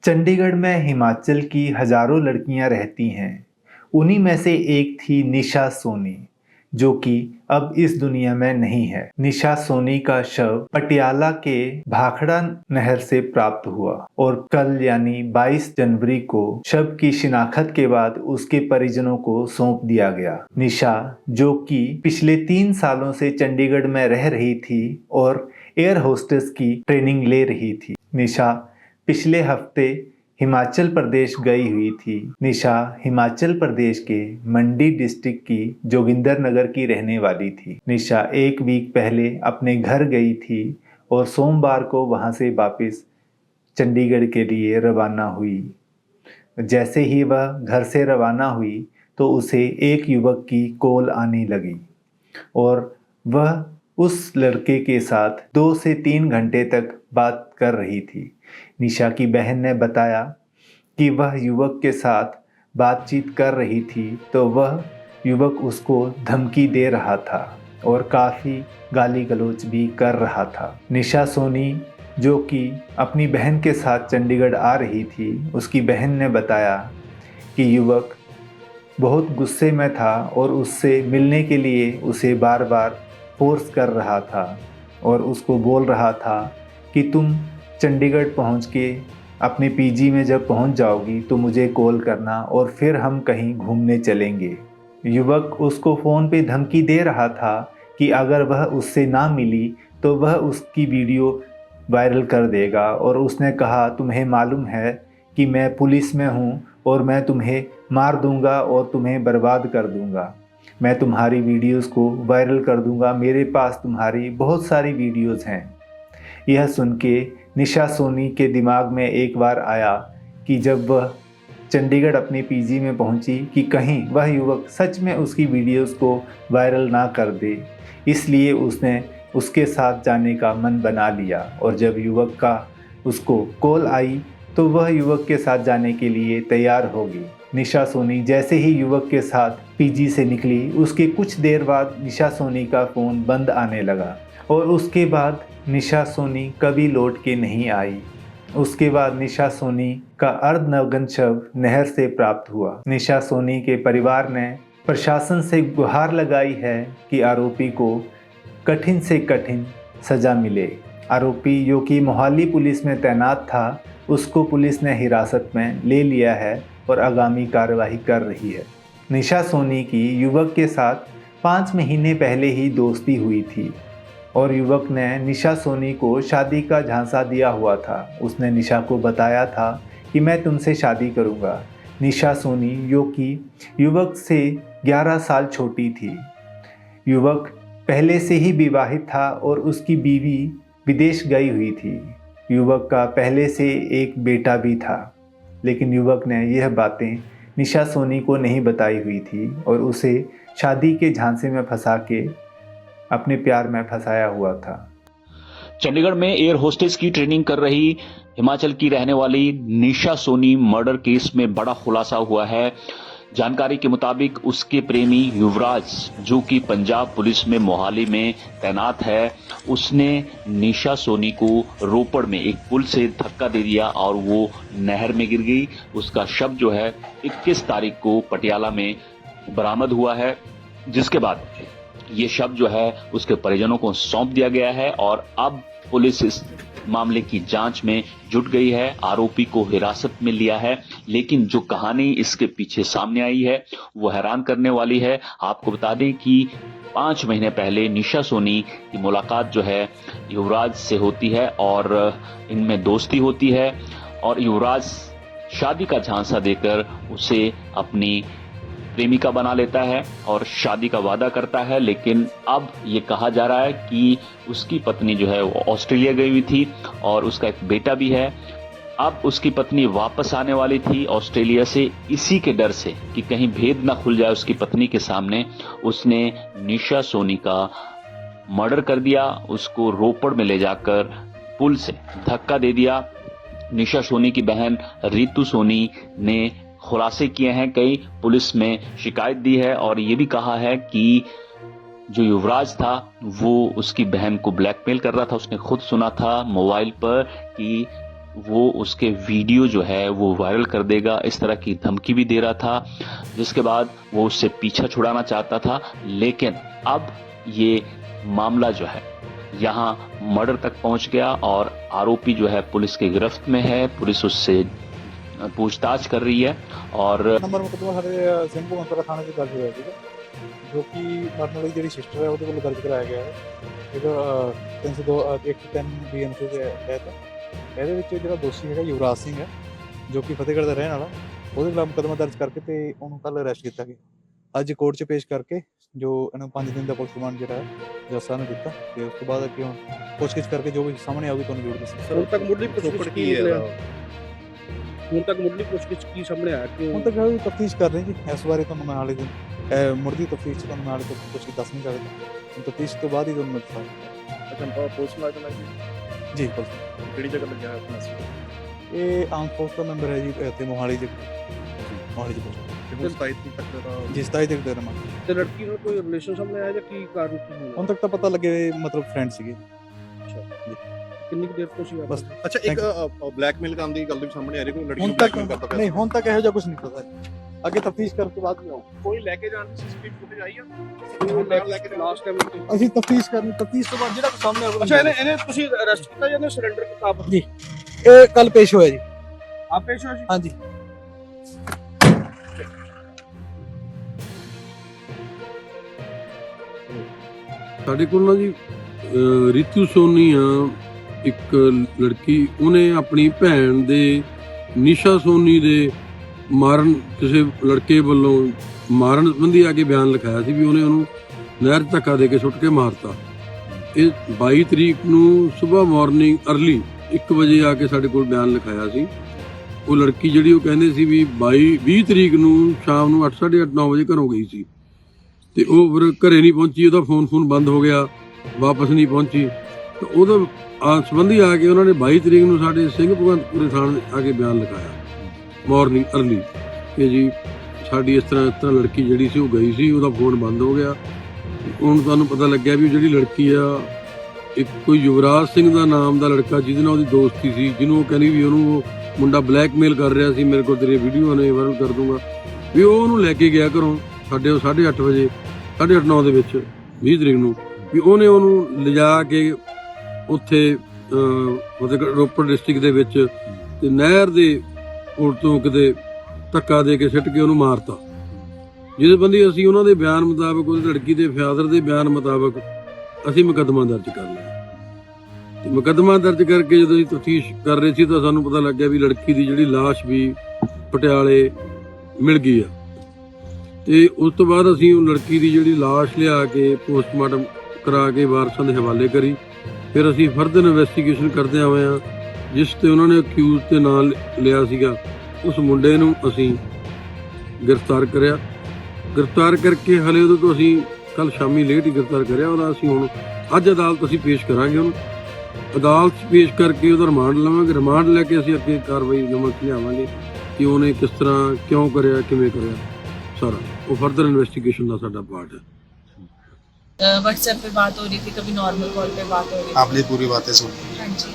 चंडीगढ़ में हिमाचल की हजारों लड़कियां रहती हैं। उन्हीं में से एक थी निशा सोनी, जो कि अब इस दुनिया में नहीं है। निशा सोनी का शव पटियाला के भाखड़ा नहर से प्राप्त हुआ और कल यानी 22 जनवरी को शव की शिनाख्त के बाद उसके परिजनों को सौंप दिया गया। निशा, जो कि पिछले 3 सालों से चंडीगढ़ में रह रही थी और एयर होस्टेस की ट्रेनिंग ले रही थी। निशा पिछले हफ्ते हिमाचल प्रदेश गई हुई थी। निशा हिमाचल प्रदेश के मंडी डिस्ट्रिक्ट की जोगिंदर नगर की रहने वाली थी। निशा 1 वीक पहले अपने घर गई थी और सोमवार को वहां से वापस चंडीगढ़ के लिए रवाना हुई। जैसे ही वह घर से रवाना हुई तो उसे एक युवक की कॉल आने लगी और वह उस लड़के के साथ 2 से 3 घंटे तक बात कर रही थी। निशा की बहन ने बताया कि वह युवक के साथ बातचीत कर रही थी तो वह युवक उसको धमकी दे रहा था और काफ़ी गाली गलौज भी कर रहा था। निशा सोनी, जो कि अपनी बहन के साथ चंडीगढ़ आ रही थी, उसकी बहन ने बताया कि युवक बहुत गुस्से में था और उससे मिलने के लिए उसे बार बार फोर्स कर रहा था और उसको बोल रहा था कि तुम चंडीगढ़ पहुंच के अपने पीजी में जब पहुंच जाओगी तो मुझे कॉल करना और फिर हम कहीं घूमने चलेंगे। युवक उसको फ़ोन पे धमकी दे रहा था कि अगर वह उससे ना मिली तो वह उसकी वीडियो वायरल कर देगा और उसने कहा, तुम्हें मालूम है कि मैं पुलिस में हूँ और मैं तुम्हें मार दूंगा और तुम्हें बर्बाद कर दूंगा। मैं तुम्हारी वीडियोस को वायरल कर दूंगा, मेरे पास तुम्हारी बहुत सारी वीडियोस हैं। यह सुन के निशा सोनी के दिमाग में एक बार आया कि जब वह चंडीगढ़ अपने पीजी में पहुंची कि कहीं वह युवक सच में उसकी वीडियोस को वायरल ना कर दे। इसलिए उसने उसके साथ जाने का मन बना लिया और जब युवक का उसको कॉल आई तो वह युवक के साथ जाने के लिए तैयार हो गई। निशा सोनी जैसे ही युवक के साथ पीजी से निकली, उसके कुछ देर बाद निशा सोनी का फ़ोन बंद आने लगा और उसके बाद निशा सोनी कभी लौट के नहीं आई। उसके बाद निशा सोनी का अर्धनग्न शव नहर से प्राप्त हुआ। निशा सोनी के परिवार ने प्रशासन से गुहार लगाई है कि आरोपी को कठिन से कठिन सज़ा मिले। आरोपी, जो कि मोहाली पुलिस में तैनात था, उसको पुलिस ने हिरासत में ले लिया है और आगामी कार्रवाई कर रही है। निशा सोनी की युवक के साथ 5 महीने पहले ही दोस्ती हुई थी और युवक ने निशा सोनी को शादी का झांसा दिया हुआ था। उसने निशा को बताया था कि मैं तुमसे शादी करूंगा। निशा सोनी, जो कि युवक से 11 साल छोटी थी। युवक पहले से ही विवाहित था और उसकी बीवी विदेश गई हुई थी। युवक का पहले से एक बेटा भी था, लेकिन युवक ने यह बातें निशा सोनी को नहीं बताई हुई थी और उसे शादी के झांसे में फंसा के अपने प्यार में फंसाया हुआ था। चंडीगढ़ में एयर होस्टेस की ट्रेनिंग कर रही हिमाचल की रहने वाली निशा सोनी मर्डर केस में बड़ा खुलासा हुआ है। जानकारी के मुताबिक उसके प्रेमी युवराज, जो कि पंजाब पुलिस में मोहाली में तैनात है, उसने निशा सोनी को रोपड़ में एक पुल से धक्का दे दिया और वो नहर में गिर गई। उसका शव जो है 21 तारीख को पटियाला में बरामद हुआ है, जिसके बाद ये शव जो है उसके परिजनों को सौंप दिया गया है और अब पुलिस इस मामले की जांच में जुट गई है। आरोपी को हिरासत में लिया है, लेकिन जो कहानी इसके पीछे सामने आई है वो हैरान करने वाली है। आपको बता दें कि 5 महीने पहले निशा सोनी की मुलाकात जो है युवराज से होती है और इनमें दोस्ती होती है और युवराज शादी का झांसा देकर उसे अपनी प्रेमिका बना लेता है और शादी का वादा करता है। लेकिन अब ये कहा जा रहा है कि उसकी पत्नी जो है वो ऑस्ट्रेलिया गई हुई थी और उसका एक बेटा भी है। अब उसकी पत्नी वापस आने वाली थी ऑस्ट्रेलिया से, इसी के डर से कि कहीं भेद ना खुल जाए उसकी पत्नी के सामने, उसने निशा सोनी का मर्डर कर दिया। उसको रोपड़ में ले जाकर पुल से धक्का दे दिया। निशा सोनी की बहन रितु सोनी ने खुलासे किए हैं, कई पुलिस में शिकायत दी है और ये भी कहा है कि जो युवराज था वो उसकी बहन को ब्लैकमेल कर रहा था। उसने खुद सुना था मोबाइल पर कि वो उसके वीडियो जो है वो वायरल कर देगा, इस तरह की धमकी भी दे रहा था, जिसके बाद वो उससे पीछा छुड़ाना चाहता था। लेकिन अब ये मामला जो है यहाँ मर्डर तक पहुंच गया और आरोपी जो है पुलिस की गिरफ्त में है। पुलिस उससे पूछताछ कर रही है और ਨੰਬਰ ਮੁਕੱਦਮਾ ਸਾਡੇ ਸਿੰਘੂ ਅੰਤਰਾ ਥਾਣੇ 'ਚ ਦਰਜ ਹੋਇਆ ਸੀਗਾ, ਜੋ ਕਿ ਮਰਨ ਵਾਲੀ ਜਿਹੜੀ ਸਿਸਟਰ ਹੈ ਉਹਦੇ ਵੱਲੋਂ ਦਰਜ ਕਰਾਇਆ ਗਿਆ ਹੈ। ਇਹਦਾ 302 103 BNC ਦੇ ਤਹਿਤ ਇਹਦੇ ਵਿੱਚ ਜਿਹੜਾ ਦੋਸ਼ੀ ਹੈਗਾ ਯੁਵਰਾਜ ਸਿੰਘ ਹੈ, ਜੋ ਕਿ ਫਤਿਹਗੜ੍ਹ ਦਾ ਰਹਿਣ ਵਾਲਾ, ਉਹਦੇ ਖਿਲਾਫ ਮੁਕੱਦਮਾ ਦਰਜ ਕਰਕੇ ਤੇ ਉਹਨੂੰ ਕੱਲ੍ਹ ਅਰੈਸਟ ਕੀਤਾ ਗਿਆ। ਅੱਜ ਕੋਰਟ 'ਚ ਪੇਸ਼ ਕਰਕੇ ਜੋ ਇਹਨੂੰ 5 ਦਿਨ ਦਾ ਪੁਲਿਸ ਰਿਮਾਂਡ ਜਿਹੜਾ ਹੈ ਜੱਜ ਸਾਹਿਬ ਨੇ ਦਿੱਤਾ, ਤੇ ਉਸ ਤੋਂ ਬਾਅਦ ਅੱਗੇ ਹੁਣ ਪੁੱਛਗਿੱਛ ਕਰਕੇ ਜੋ ਵੀ ਸਾਹਮਣੇ ਆਊਗੀ ਤੁਹਾਨੂੰ ਜ਼ਰੂਰ ਦੱਸਾਂਗੇ। ਹੁਣ ਤੱਕ ਮੁੱਢਲੀ ਪੁੱਛਗਿੱਛ ਕੀ ਹੈ? ਹੁਣ ਤੱਕ ਮੁੱਢਲੀ ਪੁੱਛਗਿੱਛ ਕੀ ਸਾਹਮਣੇ ਆਇਆ ਕਿ ਹੁਣ ਤੱਕ ਵੀ ਤਫਤੀਸ਼ ਕਰ ਰਹੇ ਜੀ, ਇਸ ਬਾਰੇ ਤੁਹਾਨੂੰ ਮੈਂ ਹਾਲੇ ਦਿਨ ਮੁੱਢਲੀ ਤਫਤੀਸ਼ 'ਚ ਤੁਹਾਨੂੰ ਮੈਂ ਹਾਲੇ ਤੱਕ ਕੁਛ ਦੱਸ ਨਹੀਂ ਸਕਦਾ। ਤਫਤੀਸ਼ ਤੋਂ ਬਾਅਦ ਹੀ ਤੁਹਾਨੂੰ ਮਿਲ ਸਕਦਾ। ਅੱਛਾ, ਪੁਲਿਸ ਮੁਲਾਜ਼ਮ ਹੈ ਜੀ? ਜੀ ਪੁਲਿਸ ਕਿਹੜੀ ਜਗ੍ਹਾ ਲੱਗਿਆ ਹੈ ਆਪਣਾ? ਇਹ ਆਮ ਫੋਰਸ ਦਾ ਮੈਂਬਰ ਹੈ ਜੀ, ਇੱਥੇ ਮੋਹਾਲੀ ਦੇ ਮੋਹਾਲੀ ਦੇ ਕੋਲ। ਤੇ ਹੁਣ 27 ਤਰੀਕ ਤੱਕ ਦਾ ਜੀ 27 ਤੱਕ ਦੇ ਰਮਾਂ। ਤੇ ਲੜਕੀ ਨਾਲ ਕੋਈ ਰਿਲੇਸ਼ਨ ਸਾਹਮਣੇ ਆਇਆ ਜਾਂ ਕੀ ਕਾਰਨ ਕੀ ਹੋਇਆ? ਹੁਣ ਤੱਕ ਤਾਂ ਪਤਾ ਲੱਗੇ ਮਤਲਬ ਫਰੈਂਡ ਸੀਗੇ। ਕਿੰਨੀ ਕੁ ਦੇਰ ਤੋਂ ਸੀ ਬਸ ਅੱਛਾ, ਇੱਕ ਬਲੈਕਮੇਲ ਕਰਨ ਦੀ ਗੱਲ ਵੀ ਸਾਹਮਣੇ ਆ ਰਹੀ, ਕੋਈ ਲੜਕੀ ਹੁਣ ਨੂੰ ਤੱਕ blackmail ਕਰਦਾ ਪਿਆ। ਨਹੀਂ, ਹੁਣ ਤੱਕ ਇਹੋ ਜਿਹਾ ਕੁਝ ਨਹੀਂ ਪਤਾ। ਅੱਗੇ ਤਫਤੀਸ਼ ਕਰਕੇ ਬਾਅਦ ਵਿੱਚ ਆਓ। ਕੋਈ ਲੈ ਕੇ ਜਾਣ ਦੀ ਸੀਸੀਟੀਵੀ ਫੁਟੇਜ ਆਈ ਆ? ਲੈ ਕੇ ਲਾਸਟ ਟਾਈਮ ਅਸੀਂ ਤਫਤੀਸ਼ ਕਰਨੀ, ਤਫਤੀਸ਼ ਤੋਂ ਬਾਅਦ ਜਿਹੜਾ ਕੁਛ ਸਾਹਮਣੇ ਆਊਗਾ। ਅੱਛਾ, ਇਹਨੇ ਤੁਸੀਂ ਅਰੈਸਟ ਕੀਤਾ ਜਾਂ ਇਹਨੇ ਸਰੈਂਡਰ ਕੀਤਾ ਆਪ? ਜੀ ਇਹ ਕੱਲ ਪੇਸ਼ ਹੋਇਆ ਜੀ। ਆਪ ਪੇਸ਼ ਹੋਇਆ ਜੀ? ਹਾਂਜੀ। ਸਾਡੇ ਕੋਲ ਨਾ ਜੀ ਰਿਤੂ ਸੋਨੀ ਆ ਇੱਕ ਲੜਕੀ, ਉਹਨੇ ਆਪਣੀ ਭੈਣ ਦੇ ਨਿਸ਼ਾ ਸੋਨੀ ਦੇ ਮਾਰਨ, ਕਿਸੇ ਲੜਕੇ ਵੱਲੋਂ ਮਾਰਨ ਸੰਬੰਧੀ ਆ ਕੇ ਬਿਆਨ ਲਿਖਾਇਆ ਸੀ ਵੀ ਉਹਨੇ ਉਹਨੂੰ ਨਹਿਰ 'ਚ ਧੱਕਾ ਦੇ ਕੇ ਸੁੱਟ ਕੇ ਮਾਰਤਾ। ਇਹ 22 ਤਰੀਕ ਨੂੰ ਸਵੇਰ ਮਾਰਨਿੰਗ ਅਰਲੀ 1 ਵਜੇ ਆ ਕੇ ਸਾਡੇ ਕੋਲ ਬਿਆਨ ਲਿਖਾਇਆ ਸੀ। ਉਹ ਲੜਕੀ ਜਿਹੜੀ ਉਹ ਕਹਿੰਦੇ ਸੀ ਵੀ 20 ਤਰੀਕ ਨੂੰ ਸ਼ਾਮ ਨੂੰ 8, 8:30, 9 ਵਜੇ ਘਰੋਂ ਗਈ ਸੀ ਤੇ ਉਹ ਫਿਰ ਘਰੇ ਨਹੀਂ ਪਹੁੰਚੀ, ਉਹਦਾ ਫੋਨ ਬੰਦ ਹੋ ਗਿਆ, ਵਾਪਸ ਨਹੀਂ ਪਹੁੰਚੀ। ਤੇ ਉਹਦਾ ਸੰਬੰਧੀ ਆ ਕੇ ਉਹਨਾਂ ਨੇ 22 ਤਰੀਕ ਨੂੰ ਸਾਡੇ ਸਿੰਘ ਭਗਵੰਤਪੁਰੇ ਥਾਣੇ ਆ ਕੇ ਬਿਆਨ ਲਿਖਾਇਆ ਮਾਰਨਿੰਗ ਅਰਲੀ ਕਿ ਜੀ ਸਾਡੀ ਇਸ ਤਰ੍ਹਾਂ ਲੜਕੀ ਜਿਹੜੀ ਸੀ ਉਹ ਗਈ ਸੀ, ਉਹਦਾ ਫੋਨ ਬੰਦ ਹੋ ਗਿਆ। ਹੁਣ ਤੁਹਾਨੂੰ ਪਤਾ ਲੱਗਿਆ ਵੀ ਜਿਹੜੀ ਲੜਕੀ ਆ ਇੱਕ ਕੋਈ ਯੁਵਰਾਜ ਸਿੰਘ ਦਾ ਨਾਮ ਦਾ ਲੜਕਾ, ਜਿਹਦੇ ਨਾਲ ਉਹਦੀ ਦੋਸਤੀ ਸੀ, ਜਿਹਨੂੰ ਉਹ ਕਹਿੰਦੀ ਵੀ ਉਹਨੂੰ ਉਹ ਮੁੰਡਾ ਬਲੈਕਮੇਲ ਕਰ ਰਿਹਾ ਸੀ, ਮੇਰੇ ਕੋਲ ਤੇਰੀ ਵੀਡੀਓ ਨੇ ਵਾਇਰਲ ਕਰ ਦੂੰਗਾ, ਵੀ ਉਹ ਉਹਨੂੰ ਲੈ ਕੇ ਗਿਆ ਘਰੋਂ ਸਾਡੇ 8:30 ਵਜੇ 8:30, 9 ਦੇ ਵਿੱਚ 20 ਤਰੀਕ ਨੂੰ, ਵੀ ਉਹਨੇ ਉਹਨੂੰ ਲਿਜਾ ਕੇ ਉੱਥੇ ਰੋਪੜ ਡਿਸਟ੍ਰਿਕਟ ਦੇ ਵਿੱਚ ਤੇ ਨਹਿਰ ਦੇ ਪੁਲ ਤੋਂ ਕਿਤੇ ਧੱਕਾ ਦੇ ਕੇ ਸਿੱਟ ਕੇ ਉਹਨੂੰ ਮਾਰਤਾ। ਜਿਹਦੇ ਬੰਦੀ ਅਸੀਂ ਉਹਨਾਂ ਦੇ ਬਿਆਨ ਮੁਤਾਬਕ, ਉਹਦੀ ਲੜਕੀ ਦੇ ਫਾਦਰ ਦੇ ਬਿਆਨ ਮੁਤਾਬਕ ਅਸੀਂ ਮੁਕੱਦਮਾ ਦਰਜ ਕਰ ਲਿਆ। ਤੇ ਮੁਕੱਦਮਾ ਦਰਜ ਕਰਕੇ ਜਦੋਂ ਅਸੀਂ ਤਫਤੀਸ਼ ਕਰ ਰਹੇ ਸੀ ਤਾਂ ਸਾਨੂੰ ਪਤਾ ਲੱਗਿਆ ਵੀ ਲੜਕੀ ਦੀ ਜਿਹੜੀ ਲਾਸ਼ ਵੀ ਪਟਿਆਲੇ ਮਿਲ ਗਈ ਆ। ਤੇ ਉਸ ਤੋਂ ਬਾਅਦ ਅਸੀਂ ਉਹ ਲੜਕੀ ਦੀ ਜਿਹੜੀ ਲਾਸ਼ ਲਿਆ ਕੇ ਪੋਸਟਮਾਰਟਮ ਕਰਾ ਕੇ ਵਾਰਸਾਂ ਦੇ ਹਵਾਲੇ ਕਰੀ। ਫਿਰ ਅਸੀਂ ਫਰਦਰ ਇਨਵੈਸਟੀਗੇਸ਼ਨ ਕਰਦੇ ਹੋਏ ਹਾਂ, ਜਿਸ ਤੇ ਉਹਨਾਂ ਨੇ ਅਕਿਊਜ਼ ਤੇ ਨਾਂ ਲਿਆ ਸੀਗਾ, ਉਸ ਮੁੰਡੇ ਨੂੰ ਅਸੀਂ ਗ੍ਰਿਫਤਾਰ ਕਰਿਆ। ਗ੍ਰਿਫਤਾਰ ਕਰਕੇ ਹਲੇ ਉਹਦੇ ਤੋਂ ਅਸੀਂ ਕੱਲ ਸ਼ਾਮੀ ਲੇਟ ਹੀ ਗ੍ਰਿਫਤਾਰ ਕਰਿਆ। ਉਹਦਾ ਅਸੀਂ ਹੁਣ ਅੱਜ ਅਦਾਲਤ ਅਸੀਂ ਪੇਸ਼ ਕਰਾਂਗੇ ਉਹਨੂੰ। ਅਦਾਲਤ 'ਚ ਪੇਸ਼ ਕਰਕੇ ਉਹਦਾ ਰਿਮਾਂਡ ਲਵਾਂਗੇ। ਰਿਮਾਂਡ ਲੈ ਕੇ ਅਸੀਂ ਅੱਗੇ ਕਾਰਵਾਈ ਅਮਲ 'ਚ ਲਿਆਵਾਂਗੇ ਕਿ ਉਹਨੇ ਕਿਸ ਤਰ੍ਹਾਂ, ਕਿਉਂ ਕਰਿਆ, ਕਿਵੇਂ ਕਰਿਆ, सारा वो फर्दर इन्वेस्टिगेशन का साडा पार्ट है। व्हाट्सएप पे बात हो रही थी, कभी नॉर्मल कॉल पे बात हो रही थी। आपने पूरी बातें सुनी? हाँ जी,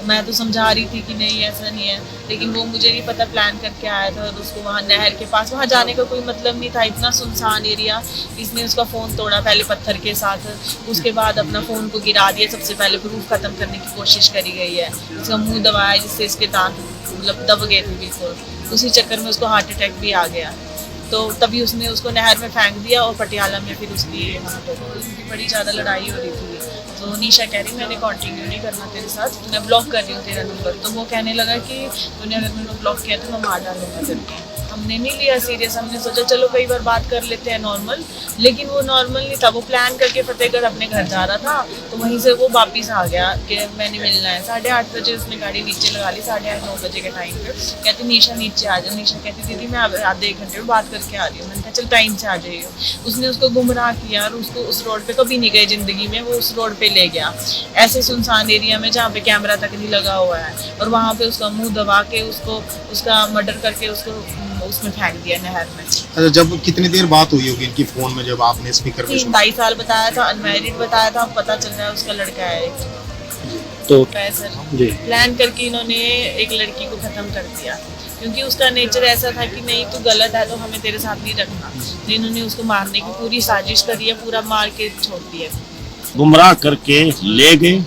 मैं तो समझा रही थी कि नहीं ऐसा नहीं है, लेकिन वो मुझे नहीं पता प्लान करके आया था और उसको वहाँ नहर के पास, वहाँ जाने का कोई मतलब नहीं था, इतना सुनसान एरिया। इसने उसका फ़ोन तोड़ा पहले पत्थर के साथ, उसके बाद अपना फ़ोन को गिरा दिया। सबसे पहले प्रूफ ख़त्म करने की कोशिश करी गई है, उसका मुँह दबाया जिससे इसके दांत मतलब दब गए थे बिल्कुल। उसी चक्कर में उसको हार्ट अटैक भी आ गया, तो तभी उसने उसको नहर में फेंक दिया और पटियाला में फिर उसकी उनकी बड़ी ज़्यादा लड़ाई हो रही थी। तो निशा कह रही मैंने कंटिन्यू नहीं करना तेरे साथ, मैं ब्लॉक कर रही हूँ तेरा नंबर। तो वो कहने लगा कि तूने अगर मैंने ब्लॉक किया तो मैं मार डालूंगा तेरे को। हमने नहीं लिया सीरियस, हमने सोचा चलो कई बार बात कर लेते हैं नॉर्मल, लेकिन वो नॉर्मल नहीं था। वो प्लान करके फतेहगढ़ अपने घर जा रहा था, तो वहीं से वो वापिस आ गया कि मैंने मिलना है। 8:30 बजे उसने गाड़ी नीचे लगा ली, 8:30, 9 बजे के टाइम पे कहती निशा नीचे आ जाओ। निशा कहती दीदी मैं आधे 1 घंटे में बात करके आ रही हूँ। मैंने कहा चल टाइम से आ जाइए। उसने उसको गुमराह किया और उसको उस रोड पे कभी नहीं गए ज़िंदगी में, वो उस रोड पे ले गया ऐसे सुनसान एरिया में जहाँ पे कैमरा तक नहीं लगा हुआ है, और वहाँ पे उसका मुँह दबा के उसको उसका मर्डर करके उसको उसमें फेंक दिया नहर में। अच्छा, जब कितनी देर बात हुई होगी इनकी फोन में, जब आपने स्पीकर पे 22 साल बताया था, अनमैरिड बताया था, अब पता चल रहा है उसका लड़का है। तो सर जी प्लान करके इन्होंने एक लड़की को खत्म कर दिया, क्योंकि उसका नेचर ऐसा था कि नहीं तू गलत है तो हमें तेरे साथ नहीं रखना। तो इन्होंने उसको मारने की पूरी साजिश करी है, पूरा मार के छोड़ दिया। गुमराह करके ले गए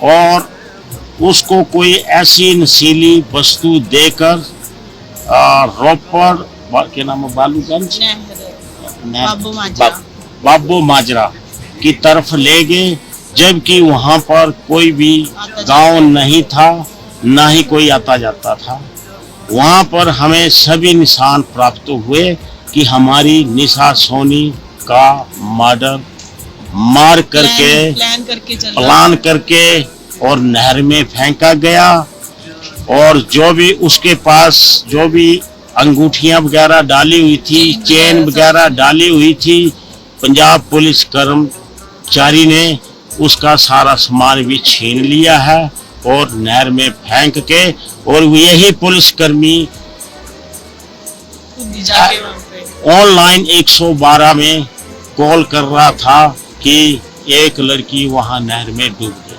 और उसको कोई ऐसी नशीली वस्तु देकर रोपड़ के नाम बालूगंज बाबू माजरा की तरफ ले गए, जबकि वहां पर कोई भी गांव नहीं था, ना ही कोई आता जाता था। वहां पर हमें सभी निशान प्राप्त हुए कि हमारी निशा सोनी का मर्डर मार करके प्लान करके और नहर में फेंका गया, और जो भी उसके पास जो भी अंगूठियां वगैरह डाली हुई थी, चेन वगैरह डाली हुई थी, पंजाब पुलिस कर्मचारी ने उसका सारा सामान भी छीन लिया है और नहर में फेंक के, और यही पुलिसकर्मी ऑनलाइन 112 में कॉल कर रहा था कि एक लड़की वहां नहर में डूब गई।